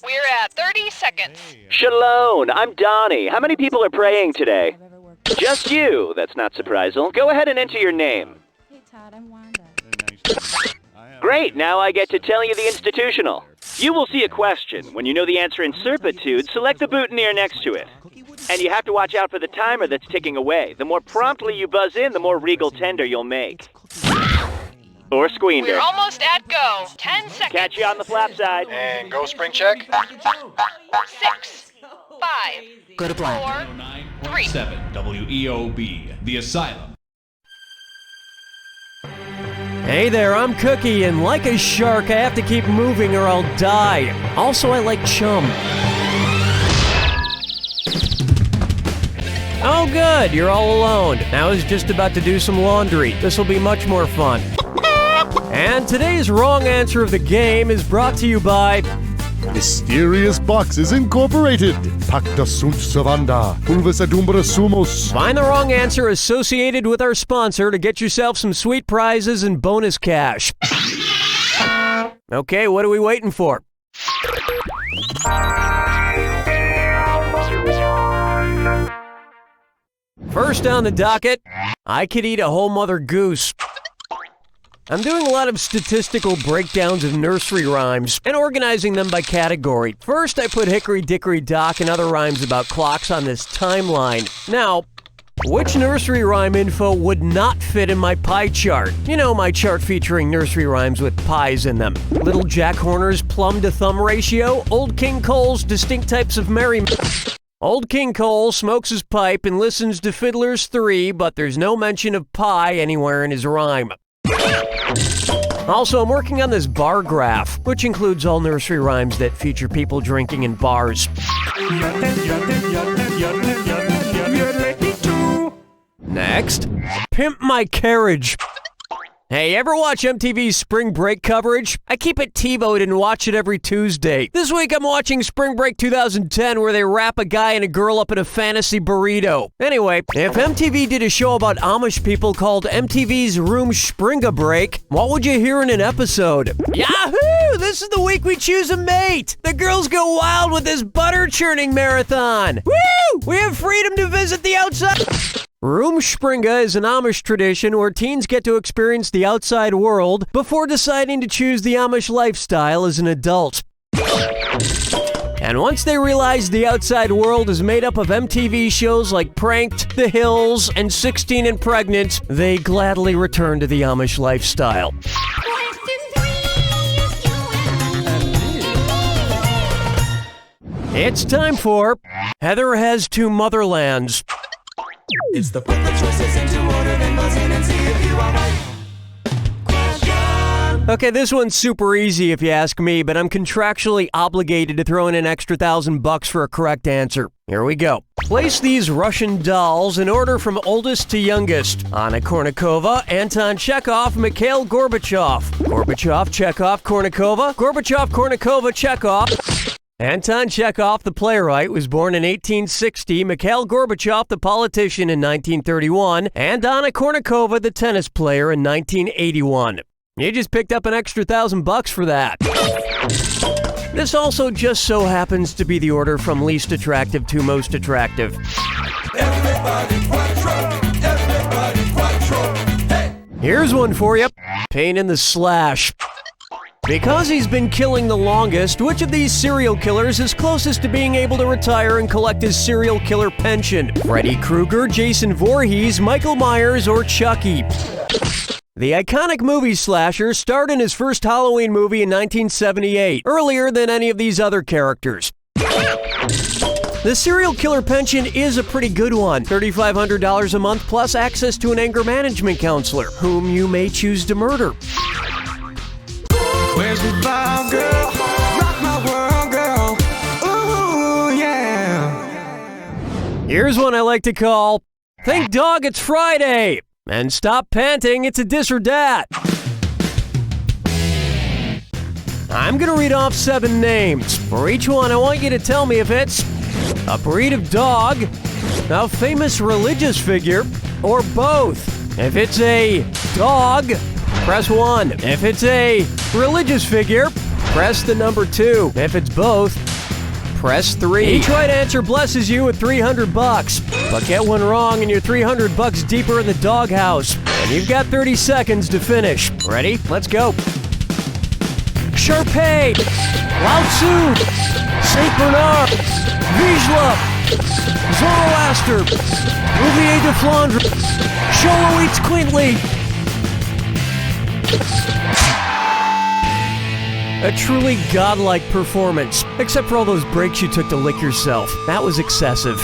We're at 30 seconds. Shalom, I'm Donnie. How many people are praying today? Just you. That's not surprising. Go ahead and enter your name. Hey Todd, I'm Wanda. Great, now I get to tell you the institutional. You will see a question. When you know the answer in Serpitude, select the boutonniere next to it. And you have to watch out for the timer that's ticking away. The more promptly you buzz in, the more regal tender you'll make. Or squeander. We're almost at go. 10 seconds. Catch you on the flap side. And go spring check. 6, 5, Go to black. 4, 3. 7 WEOB, The Asylum. Hey there, I'm Cookie, and like a shark, I have to keep moving or I'll die. Also, I like chum. Oh good, you're all alone. I was just about to do some laundry. This will be much more fun. And today's wrong answer of the game is brought to you by... Mysterious Boxes Incorporated. Pacta sunt servanda. Pulvis adumbra sumus. Find the wrong answer associated with our sponsor to get yourself some sweet prizes and bonus cash. Okay, what are we waiting for? First on the docket, I could eat a whole mother goose. I'm doing a lot of statistical breakdowns of nursery rhymes and organizing them by category. First, I put Hickory Dickory Dock and other rhymes about clocks on this timeline. Now, which nursery rhyme info would not fit in my pie chart? You know, my chart featuring nursery rhymes with pies in them. Little Jack Horner's plum to thumb ratio, Old King Cole's distinct types of merriment. Old King Cole smokes his pipe and listens to Fiddler's 3, but there's no mention of pie anywhere in his rhyme. Also, I'm working on this bar graph, which includes all nursery rhymes that feature people drinking in bars. Next, Pimp My Carriage. Hey, ever watch MTV's Spring Break coverage? I keep it TiVo'd and watch it every Tuesday. This week I'm watching Spring Break 2010 where they wrap a guy and a girl up in a fantasy burrito. Anyway, if MTV did a show about Amish people called MTV's Room Springa Break, what would you hear in an episode? Yahoo! This is the week we choose a mate! The girls go wild with this butter churning marathon! Woo! We have freedom to visit the outside... Rumspringa is an Amish tradition where teens get to experience the outside world before deciding to choose the Amish lifestyle as an adult. And once they realize the outside world is made up of MTV shows like Pranked, The Hills, and 16 and Pregnant, they gladly return to the Amish lifestyle. It's time for Heather Has Two Motherlands. It's the put the choices into order, then buzz in and see if you are right. Question. Okay, this one's super easy if you ask me, but I'm contractually obligated to throw in an extra $1,000 for a correct answer. Here we go. Place these Russian dolls in order from oldest to youngest. Anna Kournikova, Anton Chekhov, Mikhail Gorbachev. Gorbachev, Chekhov, Kournikova. Gorbachev, Kournikova, Chekhov. Anton Chekhov, the playwright, was born in 1860, Mikhail Gorbachev, the politician, in 1931, and Anna Kournikova, the tennis player, in 1981. You just picked up an extra $1,000 for that. This also just so happens to be the order from least attractive to most attractive. Everybody quattro, everybody quattro, hey! Here's one for you. Pain in the slash. Because he's been killing the longest, which of these serial killers is closest to being able to retire and collect his serial killer pension? Freddy Krueger, Jason Voorhees, Michael Myers, or Chucky? The iconic movie slasher starred in his first Halloween movie in 1978, earlier than any of these other characters. The serial killer pension is a pretty good one. $3,500 a month plus access to an anger management counselor, whom you may choose to murder. Where's the vibe, girl? Rock my world, girl. Ooh, yeah. Here's one I like to call, Thank Dog It's Friday! And stop panting, it's a this or that. I'm gonna read off 7 names. For each one, I want you to tell me if it's a breed of dog, a famous religious figure, or both. If it's a dog, press 1. If it's a religious figure, press the number 2. If it's both, press 3. Each right answer blesses you with $300. But get one wrong and you're $300 deeper in the doghouse. And you've got 30 seconds to finish. Ready? Let's go. Sharpay, Lao Tzu, Saint Bernard, Vizsla, Zoroaster, Olivier de Flandre, Cholo eats quaintly. A truly godlike performance, except for all those breaks you took to lick yourself. That was excessive.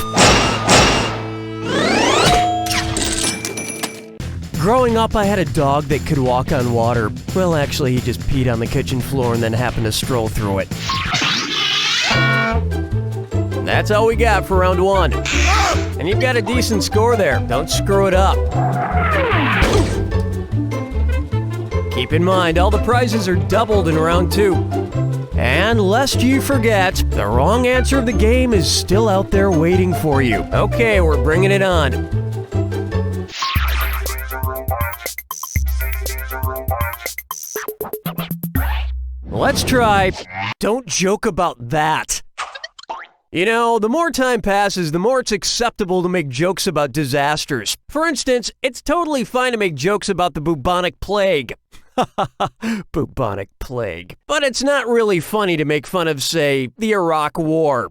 Growing up, I had a dog that could walk on water. Well, actually, he just peed on the kitchen floor and then happened to stroll through it. That's all we got for round 1. And you've got a decent score there. Don't screw it up. Keep in mind, all the prizes are doubled in round 2. And lest you forget, the wrong answer of the game is still out there waiting for you. Okay, we're bringing it on. Let's try, don't joke about that. You know, the more time passes, the more it's acceptable to make jokes about disasters. For instance, it's totally fine to make jokes about the bubonic plague. Bubonic plague. But it's not really funny to make fun of, say, the Iraq War.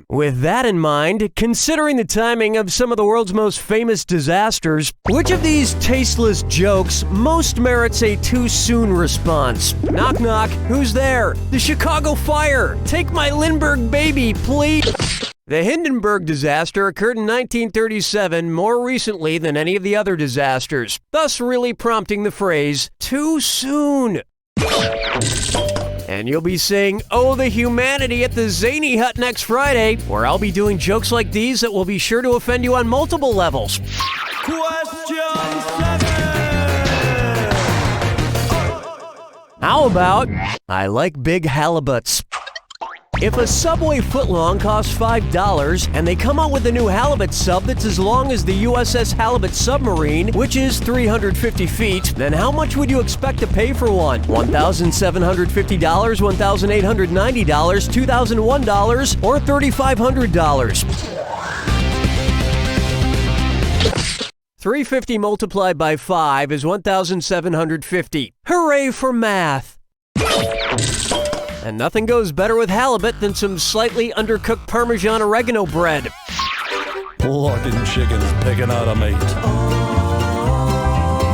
With that in mind, considering the timing of some of the world's most famous disasters, which of these tasteless jokes most merits a too soon response? Knock knock, who's there? The Chicago Fire! Take my Lindbergh baby, please! The Hindenburg disaster occurred in 1937, more recently than any of the other disasters, thus really prompting the phrase, too soon. And you'll be saying, oh, the humanity at the Zany Hut next Friday, where I'll be doing jokes like these that will be sure to offend you on multiple levels. Question 7. How about, I like big halibuts. If a Subway footlong costs $5 and they come out with a new halibut sub that's as long as the USS Halibut submarine, which is 350 feet, then how much would you expect to pay for one? $1,750, $1,890, $2,001, or $3,500? 350 multiplied by 5 is 1,750. Hooray for math! And nothing goes better with halibut than some slightly undercooked Parmesan oregano bread. Looking chickens picking out a mate.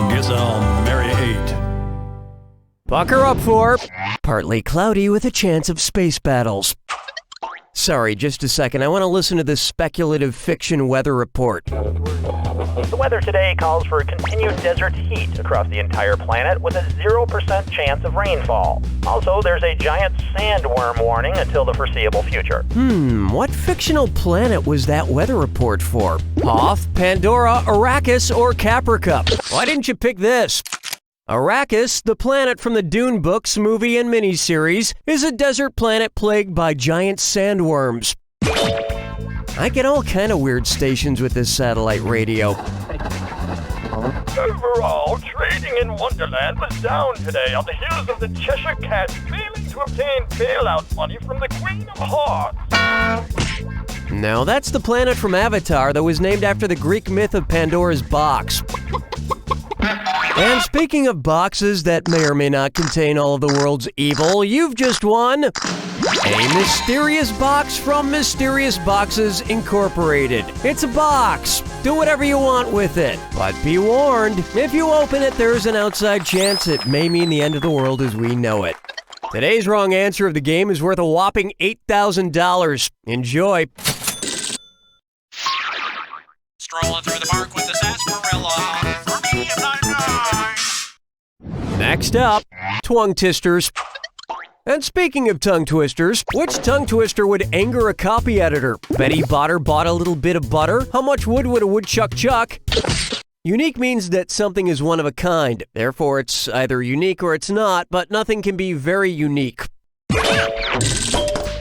Guess I'll marry 8. Bucker up for partly cloudy with a chance of space battles. Sorry, just a second. I want to listen to this speculative fiction weather report. The weather today calls for continued desert heat across the entire planet with a 0% chance of rainfall. Also, there's a giant sandworm warning until the foreseeable future. What fictional planet was that weather report for? Hoth, Pandora, Arrakis, or Caprica? Why didn't you pick this? Arrakis, the planet from the Dune books, movie, and miniseries, is a desert planet plagued by giant sandworms. I get all kind of weird stations with this satellite radio. Overall, trading in Wonderland was down today on the heels of the Cheshire Cat failing to obtain bailout money from the Queen of Hearts. No, that's the planet from Avatar that was named after the Greek myth of Pandora's box. And speaking of boxes that may or may not contain all of the world's evil, you've just won a mysterious box from Mysterious Boxes Incorporated. It's a box. Do whatever you want with it. But be warned, if you open it, there's an outside chance it may mean the end of the world as we know it. Today's wrong answer of the game is worth a whopping $8,000. Enjoy. Strolling through the park with the sarsaparilla. For me, I'm not. Next up, tongue twisters. And speaking of tongue twisters, which tongue twister would anger a copy editor? Betty Botter bought a little bit of butter. How much wood would a woodchuck chuck? Unique means that something is one of a kind. Therefore, it's either unique or it's not, but nothing can be very unique.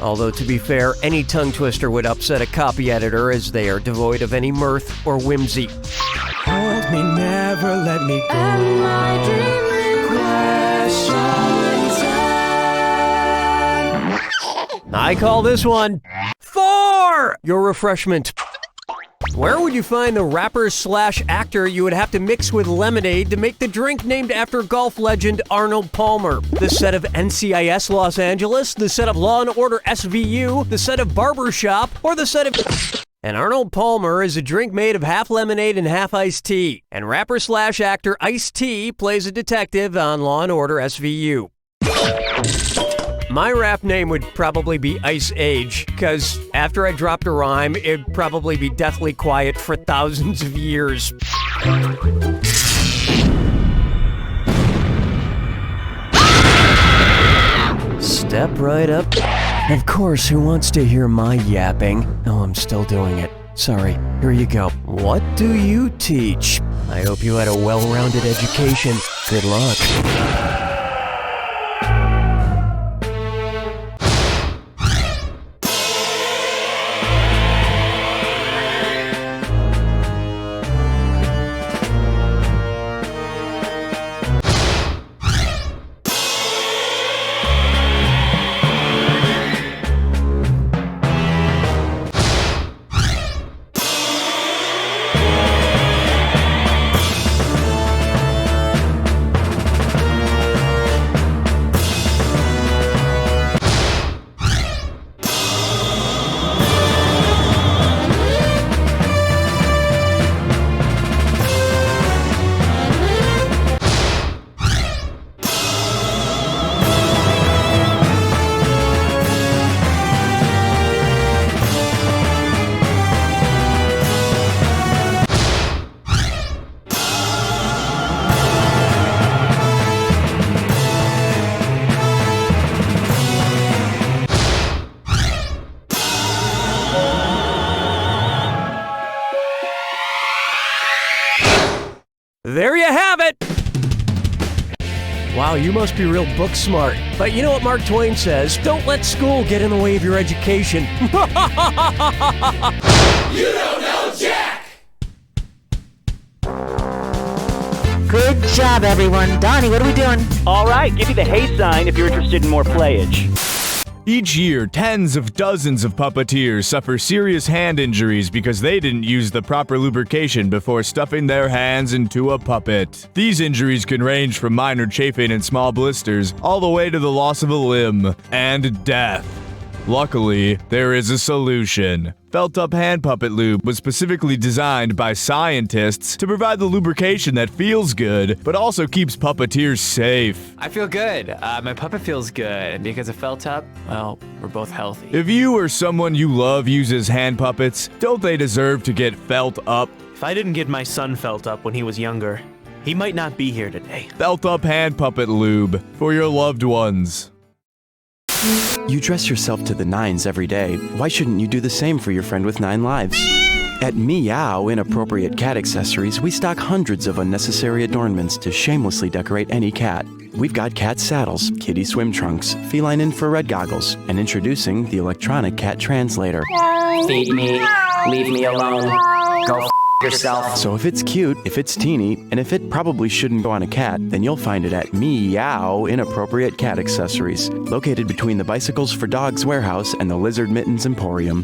Although, to be fair, any tongue twister would upset a copy editor as they are devoid of any mirth or whimsy. Hold me, never let me go. Am I dreaming? Question time. I call this one 4! Your refreshment. Where would you find the rapper/actor you would have to mix with lemonade to make the drink named after golf legend Arnold Palmer? The set of NCIS Los Angeles? The set of Law & Order SVU? The set of Barbershop? Or the set of... And Arnold Palmer is a drink made of half lemonade and half iced tea. And rapper/actor Ice-T plays a detective on Law & Order SVU. My rap name would probably be Ice Age, because after I dropped a rhyme, it'd probably be deathly quiet for thousands of years. Step right up. Of course, who wants to hear my yapping? Oh, I'm still doing it. Sorry, here you go. What do you teach? I hope you had a well-rounded education. Good luck. There you have it! Wow, you must be real book smart. But you know what Mark Twain says? Don't let school get in the way of your education. You don't know Jack! Good job, everyone. Donnie, what are we doing? All right, give me the hey sign if you're interested in more playage. Each year, tens of dozens of puppeteers suffer serious hand injuries because they didn't use the proper lubrication before stuffing their hands into a puppet. These injuries can range from minor chafing and small blisters all the way to the loss of a limb and death. Luckily, there is a solution. Felt-up hand puppet lube was specifically designed by scientists to provide the lubrication that feels good, but also keeps puppeteers safe. I feel good. My puppet feels good. And because of felt-up, well, we're both healthy. If you or someone you love uses hand puppets, don't they deserve to get felt up? If I didn't get my son felt up when he was younger, he might not be here today. Felt-up hand puppet lube for your loved ones. You dress yourself to the nines every day. Why shouldn't you do the same for your friend with 9 lives? At Meow Inappropriate Cat Accessories, we stock hundreds of unnecessary adornments to shamelessly decorate any cat. We've got cat saddles, kitty swim trunks, feline infrared goggles, and introducing the electronic cat translator. Feed me. Leave me alone. Go yourself. So if it's cute, if it's teeny, and if it probably shouldn't go on a cat, then you'll find it at Meow Inappropriate Cat Accessories, located between the Bicycles for Dogs warehouse and the Lizard Mittens Emporium.